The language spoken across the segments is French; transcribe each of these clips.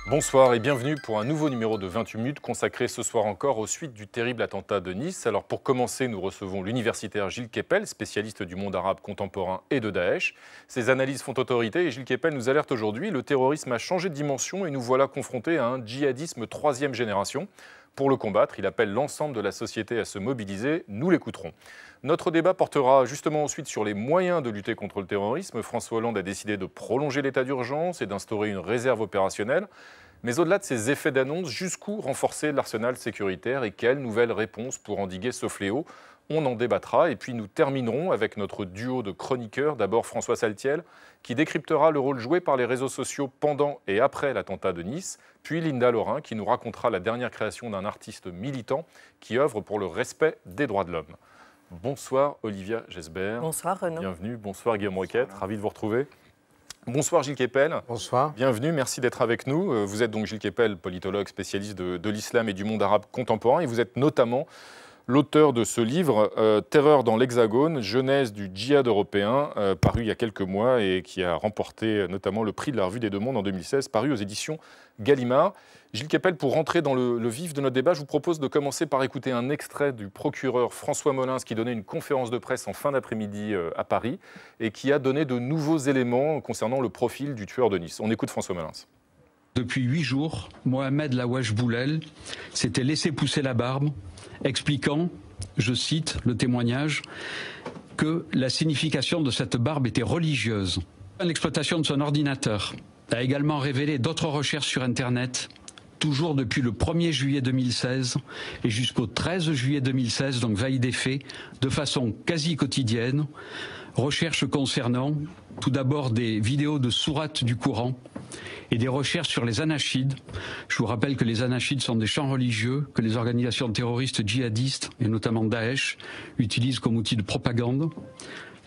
Bonsoir et bienvenue pour un nouveau numéro de 28 minutes consacré ce soir encore aux suites du terrible attentat de Nice. Alors pour commencer, nous recevons l'universitaire Gilles Kepel, spécialiste du monde arabe contemporain et de Daesh. Ses analyses font autorité et Gilles Kepel nous alerte aujourd'hui. Le terrorisme a changé de dimension et nous voilà confrontés à un djihadisme troisième génération. Pour le combattre, il appelle l'ensemble de la société à se mobiliser. Nous l'écouterons. Notre débat portera justement ensuite sur les moyens de lutter contre le terrorisme. François Hollande a décidé de prolonger l'état d'urgence et d'instaurer une réserve opérationnelle. Mais au-delà de ces effets d'annonce, jusqu'où renforcer l'arsenal sécuritaire et quelles nouvelles réponses pour endiguer ce fléau? On en débattra et puis nous terminerons avec notre duo de chroniqueurs. D'abord François Saltiel qui décryptera le rôle joué par les réseaux sociaux pendant et après l'attentat de Nice. Puis Linda Lorrain qui nous racontera la dernière création d'un artiste militant qui œuvre pour le respect des droits de l'homme. Bonsoir Olivia Gesbert. Bonsoir Renaud. Bienvenue. Bonsoir Guillaume Roquette. Ravi de vous retrouver. Bonsoir Gilles Kepel. Bonsoir. Bienvenue, merci d'être avec nous. Vous êtes donc Gilles Kepel, politologue spécialiste de l'islam et du monde arabe contemporain. Et vous êtes notamment l'auteur de ce livre, Terreur dans l'Hexagone, genèse du djihad européen, paru il y a quelques mois et qui a remporté notamment le prix de la Revue des Deux Mondes en 2016, paru aux éditions Gallimard. Gilles Kepel, pour rentrer dans le vif de notre débat, je vous propose de commencer par écouter un extrait du procureur François Molins qui donnait une conférence de presse en fin d'après-midi à Paris et qui a donné de nouveaux éléments concernant le profil du tueur de Nice. On écoute François Molins. Depuis 8 jours, Mohamed Laouache Boulel s'était laissé pousser la barbe, expliquant, je cite le témoignage, que la signification de cette barbe était religieuse. L'exploitation de son ordinateur a également révélé d'autres recherches sur Internet, toujours depuis le 1er juillet 2016 et jusqu'au 13 juillet 2016, donc veille des faits, de façon quasi quotidienne. Recherches concernant tout d'abord des vidéos de sourates du Coran et des recherches sur les anachides. Je vous rappelle que les anachides sont des chants religieux que les organisations terroristes djihadistes, et notamment Daesh, utilisent comme outil de propagande.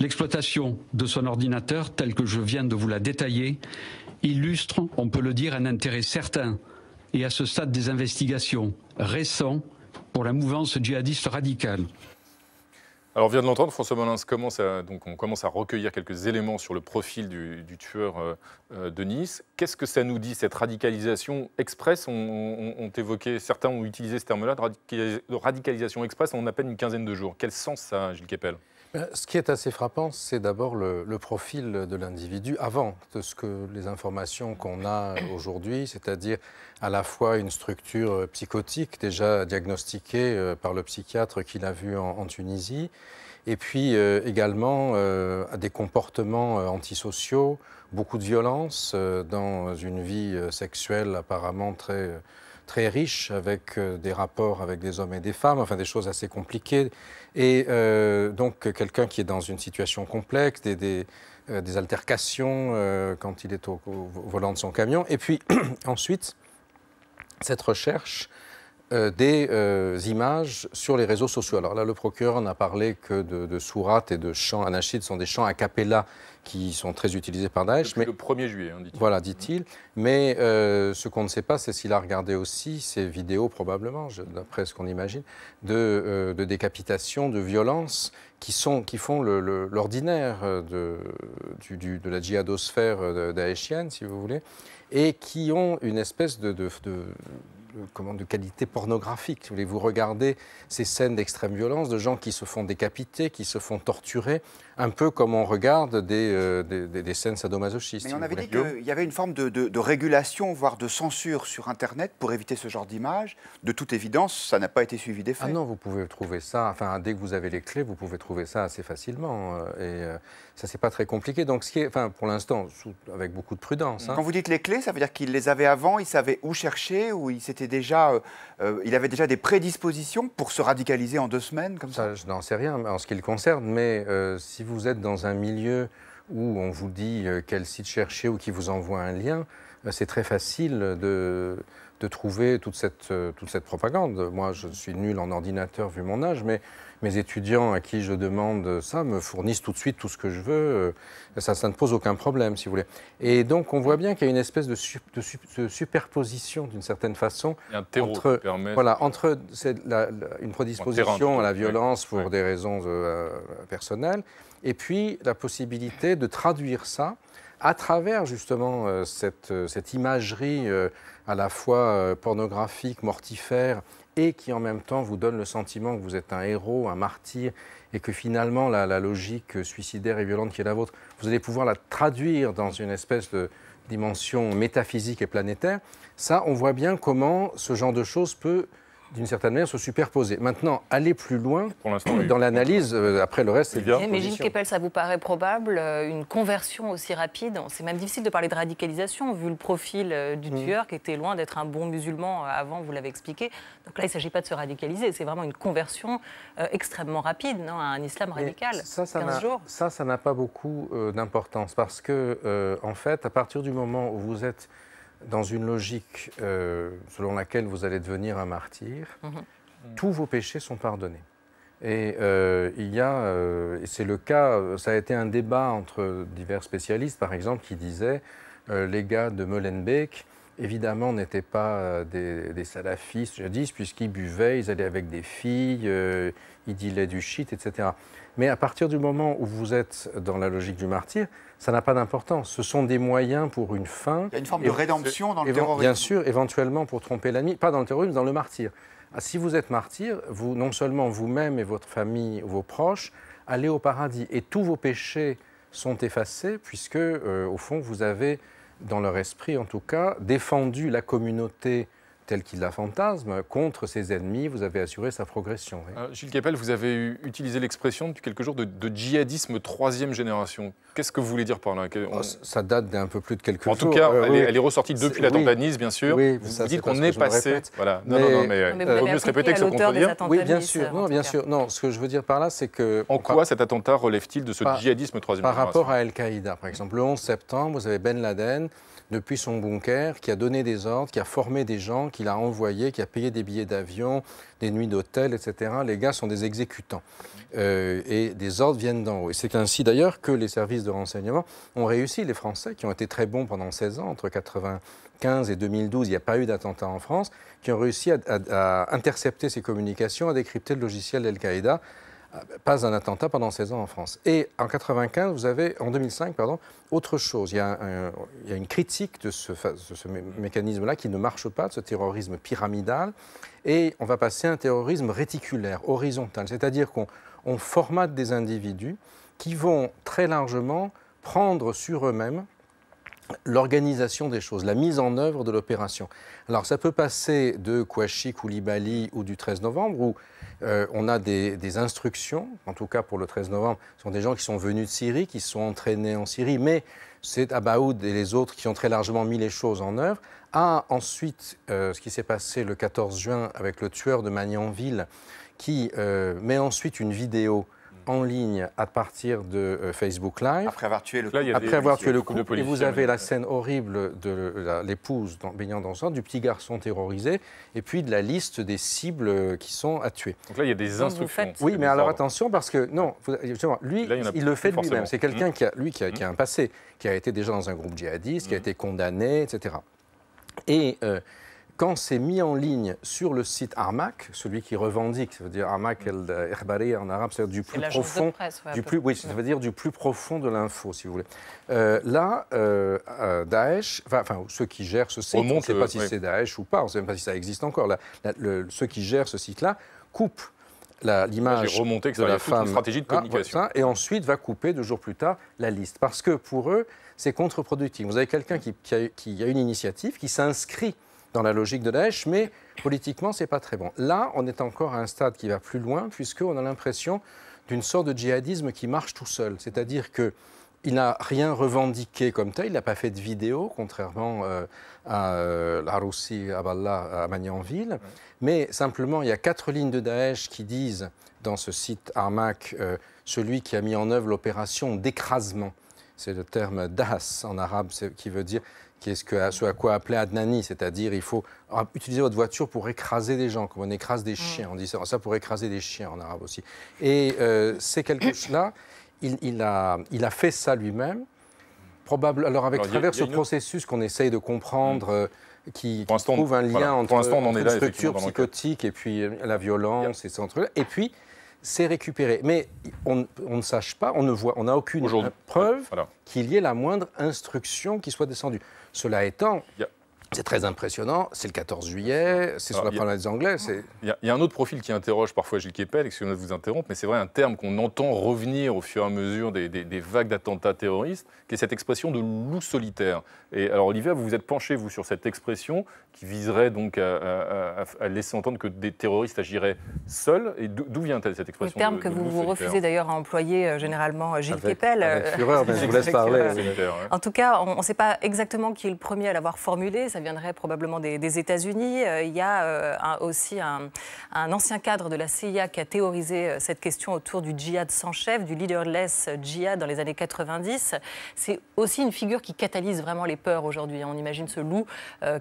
L'exploitation de son ordinateur, tel que je viens de vous la détailler, illustre, on peut le dire, un intérêt certain et à ce stade des investigations récents pour la mouvance djihadiste radicale. Alors, on vient de l'entendre, François Molins on commence à recueillir quelques éléments sur le profil du tueur de Nice. Qu'est-ce que ça nous dit, cette radicalisation express? Certains ont utilisé ce terme-là, de radicalisation express en à peine une quinzaine de jours. Quel sens ça a, Gilles Kepel? Ce qui est assez frappant, c'est d'abord le profil de l'individu avant de les informations qu'on a aujourd'hui, c'est-à-dire à la fois une structure psychotique déjà diagnostiquée par le psychiatre qu'il a vu en Tunisie, et puis également des comportements antisociaux, beaucoup de violence dans une vie sexuelle apparemment très riche, avec des rapports avec des hommes et des femmes, enfin des choses assez compliquées. Et donc quelqu'un qui est dans une situation complexe, des altercations quand il est au volant de son camion. Et puis ensuite, cette recherche des images sur les réseaux sociaux. Alors là, le procureur n'a parlé que de sourates et de chants anachides, ce sont des chants a cappella qui sont très utilisés par Daesh. Depuis le 1er juillet, dit-il. Voilà, dit-il. Mais ce qu'on ne sait pas, c'est s'il a regardé aussi ces vidéos, probablement, d'après ce qu'on imagine, de décapitation, de violence, qui font l'ordinaire de la djihadosphère daeshienne, si vous voulez, et qui ont une espèce de qualité pornographique. Si vous regardez ces scènes d'extrême violence, de gens qui se font décapiter, qui se font torturer, un peu comme on regarde des scènes sadomasochistes. Mais on avait dit qu'il y avait une forme de régulation, voire de censure sur Internet pour éviter ce genre d'images. De toute évidence, ça n'a pas été suivi des faits. Ah non, vous pouvez trouver ça, enfin, dès que vous avez les clés, vous pouvez trouver ça assez facilement. Ça, c'est pas très compliqué. Donc, pour l'instant, avec beaucoup de prudence. Quand vous dites les clés, ça veut dire qu'il les avait avant, il savait où chercher, ou il avait déjà des prédispositions pour se radicaliser en 2 semaines comme ça? Je n'en sais rien en ce qui le concerne, mais si vous êtes dans un milieu où on vous dit quel site chercher ou qui vous envoie un lien, c'est très facile de trouver toute cette propagande. Moi, je suis nul en ordinateur vu mon âge, mais mes étudiants à qui je demande ça me fournissent tout de suite tout ce que je veux. Ça ne pose aucun problème, si vous voulez. Et donc, on voit bien qu'il y a une espèce de superposition, d'une certaine façon, entre une prédisposition à la violence pour des raisons personnelles, et puis la possibilité de traduire ça à travers justement cette imagerie à la fois pornographique, mortifère, et qui en même temps vous donne le sentiment que vous êtes un héros, un martyr, et que finalement la logique suicidaire et violente qui est la vôtre, vous allez pouvoir la traduire dans une espèce de dimension métaphysique et planétaire. Ça, on voit bien comment ce genre de choses peut, d'une certaine manière, se superposer. Maintenant, aller plus loin dans l'analyse, après le reste, c'est bien. Mais Gilles Kepel, ça vous paraît probable, une conversion aussi rapide? C'est même difficile de parler de radicalisation, vu le profil du tueur, qui était loin d'être un bon musulman avant, vous l'avez expliqué. Donc là, il ne s'agit pas de se radicaliser, c'est vraiment une conversion extrêmement rapide, non, à un islam radical. Ça n'a pas beaucoup d'importance, parce que, en fait, à partir du moment où vous êtes dans une logique selon laquelle vous allez devenir un martyr, tous vos péchés sont pardonnés. Et et c'est le cas, ça a été un débat entre divers spécialistes, par exemple, qui disaient les gars de Molenbeek, évidemment, n'étaient pas des salafistes jadis, puisqu'ils buvaient, ils allaient avec des filles, ils dealaient du shit, etc. Mais à partir du moment où vous êtes dans la logique du martyr, ça n'a pas d'importance. Ce sont des moyens pour une fin. Il y a une forme de rédemption dans le terrorisme. Bien sûr, éventuellement pour tromper l'ennemi, pas dans le terrorisme, dans le martyr. Si vous êtes martyr, vous, non seulement vous-même et votre famille, vos proches, allez au paradis. Et tous vos péchés sont effacés, puisque, au fond, vous avez, dans leur esprit en tout cas, défendu la communauté telle qu'il la fantasme, contre ses ennemis, vous avez assuré sa progression. Oui. Gilles Kepel, vous avez utilisé l'expression depuis quelques jours de djihadisme troisième génération. Qu'est-ce que vous voulez dire par là? Ça date d'un peu plus de quelques jours. En tout cas, elle est ressortie depuis l'attentat de Nice, bien sûr. Oui, vous dites qu'on est passé... Voilà. Mais il vaut mieux se répéter que se contredire. Oui, bien sûr. Non, bien sûr. Non, ce que je veux dire par là, c'est que... En quoi cet attentat relève-t-il de ce djihadisme troisième génération? Par rapport à Al-Qaïda, par exemple. Le 11 septembre, vous avez Ben Laden, depuis son bunker, qui a donné des ordres, qui a formé des gens, qui l'a envoyé, qui a payé des billets d'avion, des nuits d'hôtel, etc. Les gars sont des exécutants. Et des ordres viennent d'en haut. Et c'est ainsi d'ailleurs que les services de renseignement ont réussi. Les Français, qui ont été très bons pendant 16 ans, entre 1995 et 2012, il n'y a pas eu d'attentat en France, qui ont réussi à intercepter ces communications, à décrypter le logiciel d'Al-Qaïda. Pas un attentat pendant 16 ans en France. Et en 2005, autre chose. Il y a une critique de ce mécanisme-là qui ne marche pas, de ce terrorisme pyramidal. Et on va passer à un terrorisme réticulaire, horizontal. C'est-à-dire qu'on formate des individus qui vont très largement prendre sur eux-mêmes l'organisation des choses, la mise en œuvre de l'opération. Alors ça peut passer de Kouachi, Koulibaly ou du 13 novembre, où on a des instructions, en tout cas pour le 13 novembre, ce sont des gens qui sont venus de Syrie, qui se sont entraînés en Syrie, mais c'est Abaoud et les autres qui ont très largement mis les choses en œuvre. Ensuite, ce qui s'est passé le 14 juin avec le tueur de Magnanville, qui met ensuite une vidéo en ligne à partir de Facebook Live. Après avoir tué le couple. Et vous avez la scène horrible de l'épouse baignant dans le sang, du petit garçon terrorisé, et puis de la liste des cibles qui sont à tuer. Donc là, il y a des instructions. Oui, mais alors attention, parce que, non, justement, lui, il le fait lui-même. C'est quelqu'un qui a un passé, qui a été déjà dans un groupe djihadiste, qui a été condamné, etc. Et quand c'est mis en ligne sur le site Armak, celui qui revendique, ça veut dire Armak el-Ikhbari en arabe, c'est-à-dire du plus profond, ça veut dire du plus profond de l'info, si vous voulez. Daesh, enfin ceux qui gèrent ce site, on ne sait pas si c'est Daesh ou pas, on ne sait même pas si ça existe encore. Ceux qui gèrent ce site-là coupent l'image de la femme, une stratégie de communication. Et ensuite va couper 2 jours plus tard la liste, parce que pour eux, c'est contre-productif. Vous avez quelqu'un qui a une initiative, qui s'inscrit dans la logique de Daesh, mais politiquement, ce n'est pas très bon. Là, on est encore à un stade qui va plus loin, puisqu'on a l'impression d'une sorte de djihadisme qui marche tout seul. C'est-à-dire qu'il n'a rien revendiqué comme tel, il n'a pas fait de vidéo, contrairement à l'Aroussi Aballah à Magnanville, mais simplement, il y a 4 lignes de Daesh qui disent, dans ce site Armak, celui qui a mis en œuvre l'opération d'écrasement. C'est le terme das en arabe, qui veut dire... ce à quoi appelait Adnani, c'est-à-dire il faut utiliser votre voiture pour écraser des gens, comme on écrase des chiens. On dit ça pour écraser des chiens en arabe aussi. Et c'est quelque chose-là, il a fait ça lui-même, alors avec travers ce processus qu'on essaye de comprendre, qui trouve un lien entre une structure psychotique et puis la violence, et puis c'est récupéré. Mais on ne sache pas, on n'a aucune preuve voilà, qu'il y ait la moindre instruction qui soit descendue. Cela étant, c'est très impressionnant, c'est le 14 juillet, c'est sur la promenade des Anglais. Il y a un autre profil qui interroge parfois Gilles Kepel, excusez-moi de vous interrompre, mais c'est vrai un terme qu'on entend revenir au fur et à mesure des vagues d'attentats terroristes, qui est cette expression de loup solitaire. Et alors Olivia, vous vous êtes penché, vous, sur cette expression qui viserait donc à laisser entendre que des terroristes agiraient seuls. Et d'où vient-elle cette expression? Le terme que vous refusez d'ailleurs à employer généralement, Gilles Kepel. Avec fureur, mais je vous laisse parler. En tout cas, on ne sait pas exactement qui est le premier à l'avoir formulé. Ça viendrait probablement des États-Unis. Il y a aussi un ancien cadre de la CIA qui a théorisé cette question autour du djihad sans chef, du leaderless djihad dans les années 90. C'est aussi une figure qui catalyse vraiment les peurs aujourd'hui. On imagine ce loup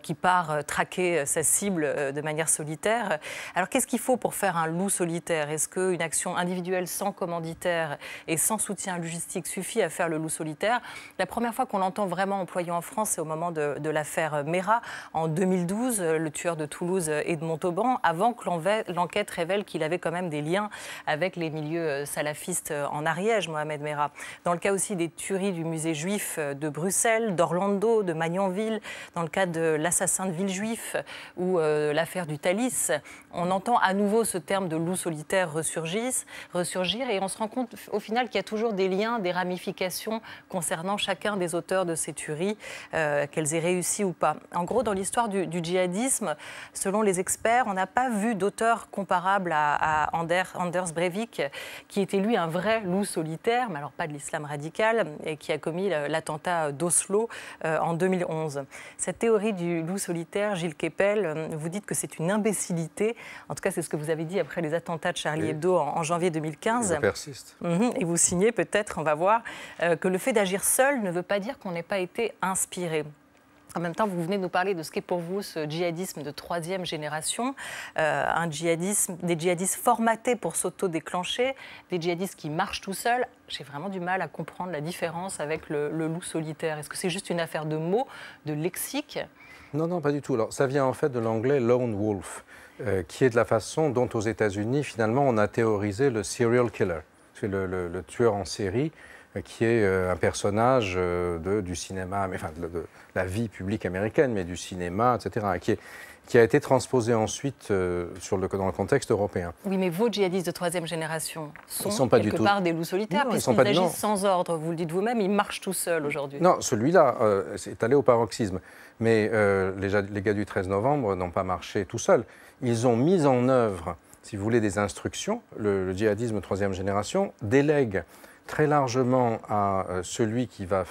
qui part traquer sa cible de manière solitaire. Alors qu'est-ce qu'il faut pour faire un loup solitaire? Est-ce qu'une action individuelle sans commanditaire et sans soutien logistique suffit à faire le loup solitaire? La première fois qu'on l'entend vraiment employé en France, c'est au moment de l'affaire Mera, en 2012, le tueur de Toulouse et de Montauban, avant que l'enquête révèle qu'il avait quand même des liens avec les milieux salafistes en Ariège, Mohamed Mera. Dans le cas aussi des tueries du musée juif de Bruxelles, d'Orlando, de Magnanville, dans le cas de l'assassin de Villejuif ou l'affaire du Thalys, on entend à nouveau ce terme de loup solitaire ressurgir et on se rend compte au final qu'il y a toujours des liens, des ramifications concernant chacun des auteurs de ces tueries, qu'elles aient réussi ou pas. En gros, dans l'histoire du djihadisme, selon les experts, on n'a pas vu d'auteur comparable à Anders Breivik, qui était lui un vrai loup solitaire, mais alors pas de l'islam radical, et qui a commis l'attentat d'Oslo en 2011. Cette théorie du loup solitaire, Gilles Kepel, vous dites que c'est une imbécilité. En tout cas, c'est ce que vous avez dit après les attentats de Charlie Hebdo en janvier 2015. Ça persiste. Et vous signez peut-être, on va voir, que le fait d'agir seul ne veut pas dire qu'on n'ait pas été inspiré. En même temps, vous venez de nous parler de ce qu'est pour vous ce djihadisme de troisième génération, des djihadistes formatés pour s'auto-déclencher, des djihadistes qui marchent tout seuls. J'ai vraiment du mal à comprendre la différence avec le loup solitaire. Est-ce que c'est juste une affaire de mots, de lexique? Non, non, pas du tout. Alors, ça vient en fait de l'anglais lone wolf, qui est de la façon dont aux États-Unis, finalement, on a théorisé le serial killer. C'est le tueur en série, qui est un personnage du cinéma, enfin de la vie publique américaine, mais du cinéma, etc., qui a été transposé ensuite dans le contexte européen. Oui, mais vos djihadistes de troisième génération sont pas quelque part des loups solitaires, puisqu'ils agissent sans ordre. Vous le dites vous-même, ils marchent tout seuls aujourd'hui. Non, celui-là est allé au paroxysme. Mais les gars du 13 novembre n'ont pas marché tout seuls. Ils ont mis en œuvre, si vous voulez, des instructions. Le djihadisme troisième génération délègue très largement à celui qui va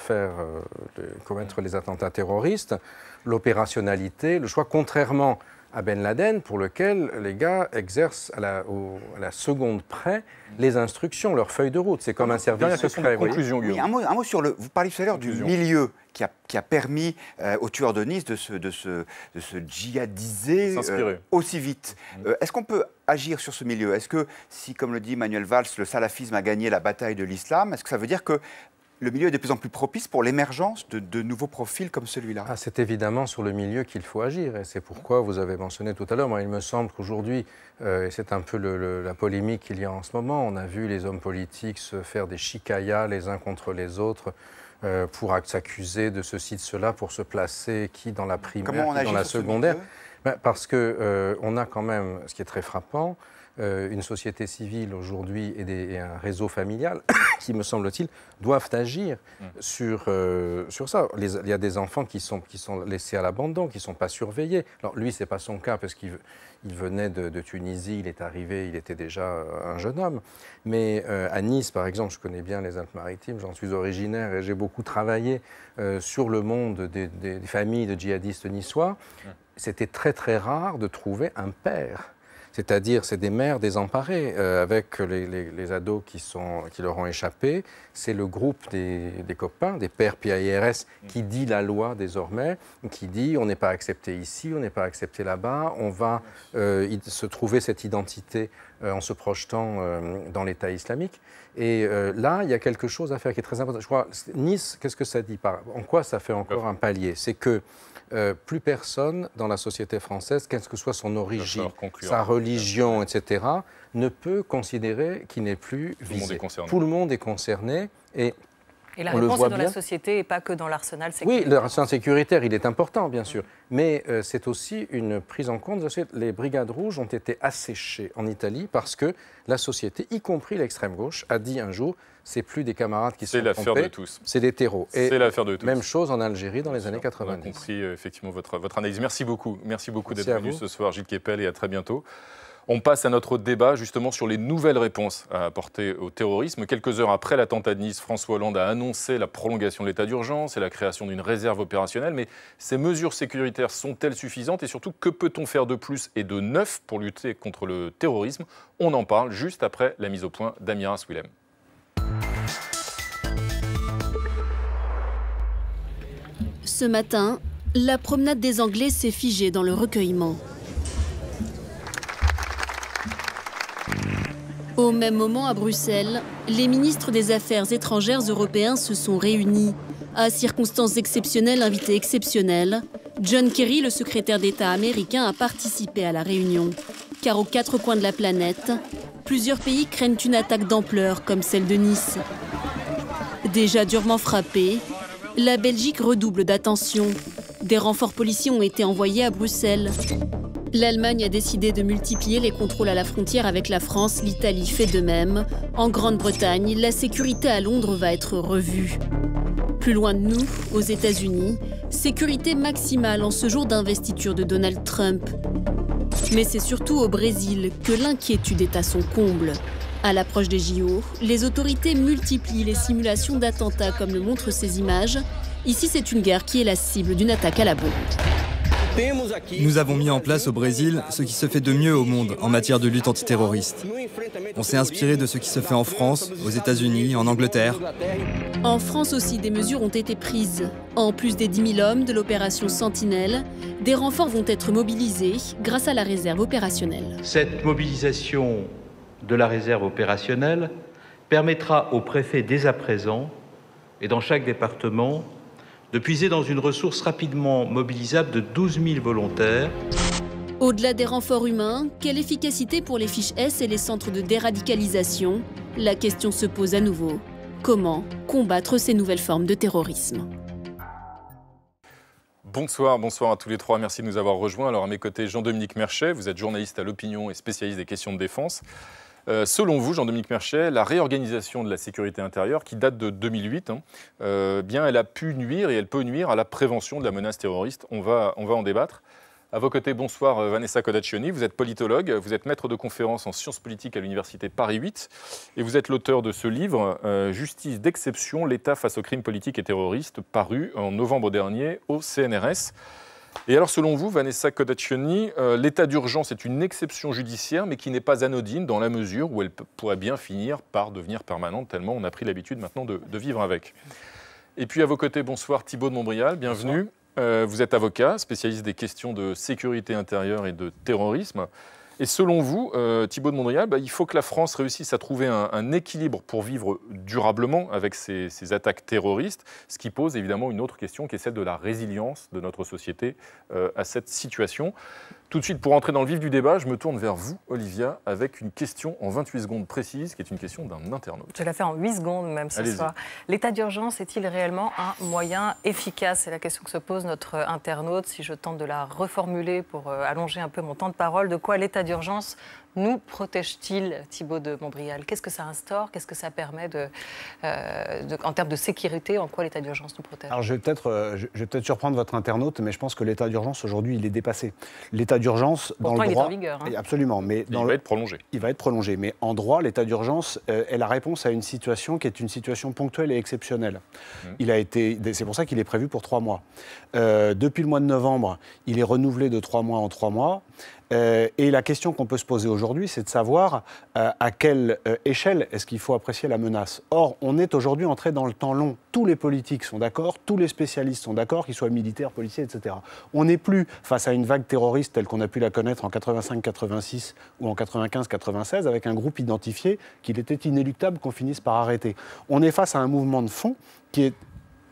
commettre les attentats terroristes, l'opérationnalité, le choix, contrairement à Ben Laden, pour lequel les gars exercent à la seconde près les instructions, leur feuille de route. C'est comme un service secret. Conclusion, oui, un mot sur vous parliez tout à l'heure du milieu qui a permis aux tueurs de Nice de se djihadiser aussi vite. Est-ce qu'on peut agir sur ce milieu? Est-ce que, si, comme le dit Manuel Valls, le salafisme a gagné la bataille de l'islam, est-ce que ça veut dire que le milieu est de plus en plus propice pour l'émergence de nouveaux profils comme celui-là? C'est évidemment sur le milieu qu'il faut agir. Et c'est pourquoi vous avez mentionné tout à l'heure, moi, il me semble qu'aujourd'hui, et c'est un peu la polémique qu'il y a en ce moment, on a vu les hommes politiques se faire des chicayas les uns contre les autres pour s'accuser de ceci, de cela, pour se placer qui dans la primaire, qui dans la secondaire. Parce qu'on a quand même, ce qui est très frappant, une société civile aujourd'hui et un réseau familial qui, me semble-t-il, doivent agir sur ça. Il y a des enfants qui sont laissés à l'abandon, qui ne sont pas surveillés. Alors lui, ce n'est pas son cas parce qu'il venait de Tunisie, il est arrivé, il était déjà un jeune homme. Mais à Nice, par exemple, je connais bien les Alpes-Maritimes, j'en suis originaire et j'ai beaucoup travaillé sur le monde des familles de djihadistes niçois. C'était très très rare de trouver un père. C'est-à-dire, c'est des mères désemparées avec les ados qui leur ont échappé. C'est le groupe des copains, des pères PAIRS, qui dit la loi désormais, qui dit on n'est pas accepté ici, on n'est pas accepté là-bas, on va se trouver cette identité en se projetant dans l'État islamique. Et là, il y a quelque chose à faire qui est très important. Je crois, Nice, qu'est-ce que ça dit? En quoi ça fait encore un palier? C'est que plus personne dans la société française, quelle que soit son origine, sa religion, religion, etc., ne peut considérer qu'il n'est plus visé. Tout le monde est concerné. Et la réponse est dans la société et pas que dans l'arsenal sécuritaire. Oui, l'arsenal sécuritaire, il est important, bien sûr. Mais c'est aussi une prise en compte. Les brigades rouges ont été asséchées en Italie parce que la société, y compris l'extrême gauche, a dit un jour, c'est plus des camarades qui sont trompés. C'est l'affaire de tous. C'est des terreaux. C'est l'affaire de tous. Même chose en Algérie dans les années 90. On a compris effectivement votre analyse. Merci beaucoup. Merci beaucoup d'être venu ce soir, Gilles Kepel, et à très bientôt. On passe à notre débat justement sur les nouvelles réponses à apporter au terrorisme. Quelques heures après l'attentat de Nice, François Hollande a annoncé la prolongation de l'état d'urgence et la création d'une réserve opérationnelle. Mais ces mesures sécuritaires sont-elles suffisantes? Et surtout, que peut-on faire de plus et de neuf pour lutter contre le terrorisme? On en parle juste après la mise au point d'Amira Swilem. Ce matin, la promenade des Anglais s'est figée dans le recueillement. Au même moment, à Bruxelles, les ministres des Affaires étrangères européens se sont réunis. À circonstances exceptionnelles, invités exceptionnels, John Kerry, le secrétaire d'État américain, a participé à la réunion. Car aux quatre coins de la planète, plusieurs pays craignent une attaque d'ampleur comme celle de Nice. Déjà durement frappée, la Belgique redouble d'attention. Des renforts policiers ont été envoyés à Bruxelles. L'Allemagne a décidé de multiplier les contrôles à la frontière avec la France. L'Italie fait de même. En Grande-Bretagne, la sécurité à Londres va être revue. Plus loin de nous, aux États-Unis, sécurité maximale en ce jour d'investiture de Donald Trump. Mais c'est surtout au Brésil que l'inquiétude est à son comble. À l'approche des JO, les autorités multiplient les simulations d'attentats comme le montrent ces images. Ici, c'est une guerre qui est la cible d'une attaque à la bombe. Nous avons mis en place au Brésil ce qui se fait de mieux au monde en matière de lutte antiterroriste. On s'est inspiré de ce qui se fait en France, aux États-Unis, en Angleterre. En France aussi, des mesures ont été prises. En plus des 10 000 hommes de l'opération Sentinelle, des renforts vont être mobilisés grâce à la réserve opérationnelle. Cette mobilisation de la réserve opérationnelle permettra au préfet dès à présent, et dans chaque département, de puiser dans une ressource rapidement mobilisable de 12 000 volontaires. Au-delà des renforts humains, quelle efficacité pour les fiches S et les centres de déradicalisation? La question se pose à nouveau. Comment combattre ces nouvelles formes de terrorisme? Bonsoir à tous les trois. Merci de nous avoir rejoints. Alors à mes côtés, Jean-Dominique Merchet, vous êtes journaliste à l'Opinion et spécialiste des questions de défense. Selon vous, Jean-Dominique Merchet, la réorganisation de la sécurité intérieure, qui date de 2008, bien, elle a pu nuire et elle peut nuire à la prévention de la menace terroriste. On va en débattre. À vos côtés, bonsoir Vanessa Codaccioni, vous êtes politologue, vous êtes maître de conférences en sciences politiques à l'université Paris 8 et vous êtes l'auteur de ce livre « Justice d'exception, l'État face aux crimes politiques et terroristes » paru en novembre dernier au CNRS. Et alors, selon vous, Vanessa Codaccioni, l'état d'urgence est une exception judiciaire, mais qui n'est pas anodine dans la mesure où elle pourrait bien finir par devenir permanente, tellement on a pris l'habitude maintenant de vivre avec. Et puis à vos côtés, bonsoir Thibault de Montbrial, bienvenue. Vous êtes avocat, spécialiste des questions de sécurité intérieure et de terrorisme. Et selon vous, Thibault de Montbrial, il faut que la France réussisse à trouver un équilibre pour vivre durablement avec ces attaques terroristes, ce qui pose évidemment une autre question qui est celle de la résilience de notre société à cette situation. Tout de suite, pour entrer dans le vif du débat, je me tourne vers vous, Olivia, avec une question en 28 secondes précise, qui est une question d'un internaute. Je la fais en 8 secondes même ce soir. L'état d'urgence est-il réellement un moyen efficace? C'est la question que se pose notre internaute. Si je tente de la reformuler pour allonger un peu mon temps de parole, de quoi l'état d'urgence nous protège-t-il, Thibault de Montbrial? Qu'est-ce que ça instaure? Qu'est-ce que ça permet en termes de sécurité? En quoi l'état d'urgence nous protège? Alors je vais peut-être surprendre votre internaute, mais je pense que l'état d'urgence aujourd'hui, il est dépassé. L'état d'urgence dans le droit, il est en vigueur. Absolument, mais il va être prolongé. Il va être prolongé, mais en droit, l'état d'urgence est la réponse à une situation qui est une situation ponctuelle et exceptionnelle. C'est pour ça qu'il est prévu pour 3 mois. Depuis le mois de novembre, il est renouvelé de 3 mois en 3 mois. Et la question qu'on peut se poser aujourd'hui, c'est de savoir à quelle échelle est-ce qu'il faut apprécier la menace. Or, on est aujourd'hui entré dans le temps long. Tous les politiques sont d'accord, tous les spécialistes sont d'accord, qu'ils soient militaires, policiers, etc. On n'est plus face à une vague terroriste telle qu'on a pu la connaître en 85-86 ou en 95-96, avec un groupe identifié qu'il était inéluctable qu'on finisse par arrêter. On est face à un mouvement de fond qui est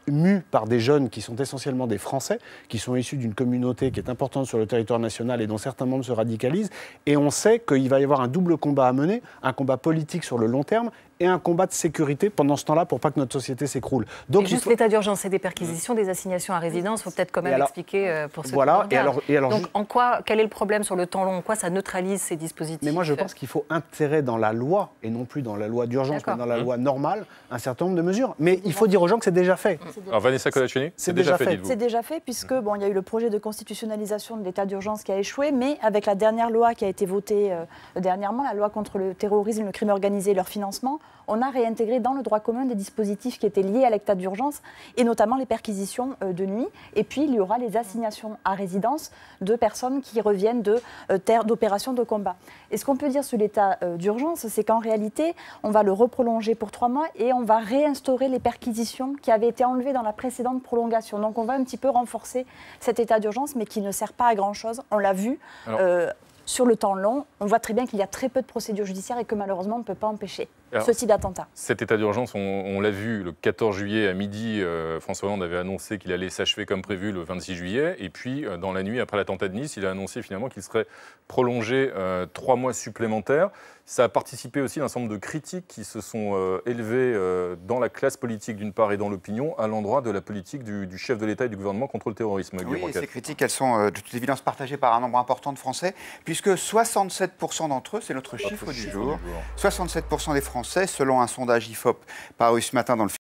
mus par des jeunes qui sont essentiellement des Français, qui sont issus d'une communauté qui est importante sur le territoire national et dont certains membres se radicalisent. Et on sait qu'il va y avoir un double combat à mener, un combat politique sur le long terme et un combat de sécurité pendant ce temps-là pour pas que notre société s'écroule. Donc juste l'état d'urgence et des perquisitions, des assignations à résidence, il faut peut-être quand même expliquer pour ceux qui regardent. Donc en quoi, quel est le problème sur le temps long? En quoi ça neutralise ces dispositifs? Mais moi je pense qu'il faut intégrer dans la loi, et non plus dans la loi d'urgence, mais dans la loi normale, un certain nombre de mesures. Mais il faut dire aux gens que c'est déjà fait. Alors Vanessa Colaccini, c'est déjà fait. C'est déjà fait puisque il y a eu le projet de constitutionnalisation de l'état d'urgence qui a échoué, mais avec la dernière loi qui a été votée dernièrement, la loi contre le terrorisme, le crime organisé et leur financement, on a réintégré dans le droit commun des dispositifs qui étaient liés à l'état d'urgence, et notamment les perquisitions de nuit. Et puis, il y aura les assignations à résidence de personnes qui reviennent d'opérations de combat. Et ce qu'on peut dire sur l'état d'urgence, c'est qu'en réalité, on va le reprolonger pour 3 mois et on va réinstaurer les perquisitions qui avaient été enlevées dans la précédente prolongation. Donc, on va un petit peu renforcer cet état d'urgence, mais qui ne sert pas à grand-chose. On l'a vu. Sur le temps long, on voit très bien qu'il y a très peu de procédures judiciaires et que malheureusement, on ne peut pas empêcher ce type d'attentat. Cet état d'urgence, on l'a vu le 14 juillet à midi, François Hollande avait annoncé qu'il allait s'achever comme prévu le 26 juillet. Et puis, dans la nuit après l'attentat de Nice, il a annoncé finalement qu'il serait prolongé 3 mois supplémentaires. Ça a participé aussi d'un certain nombre de critiques qui se sont élevées dans la classe politique d'une part et dans l'opinion à l'endroit de la politique du chef de l'État et du gouvernement contre le terrorisme. Oui, et ces critiques, elles sont de toute évidence partagées par un nombre important de Français, puisque 67% d'entre eux, c'est notre chiffre du jour, 67% des Français, selon un sondage IFOP paru ce matin dans le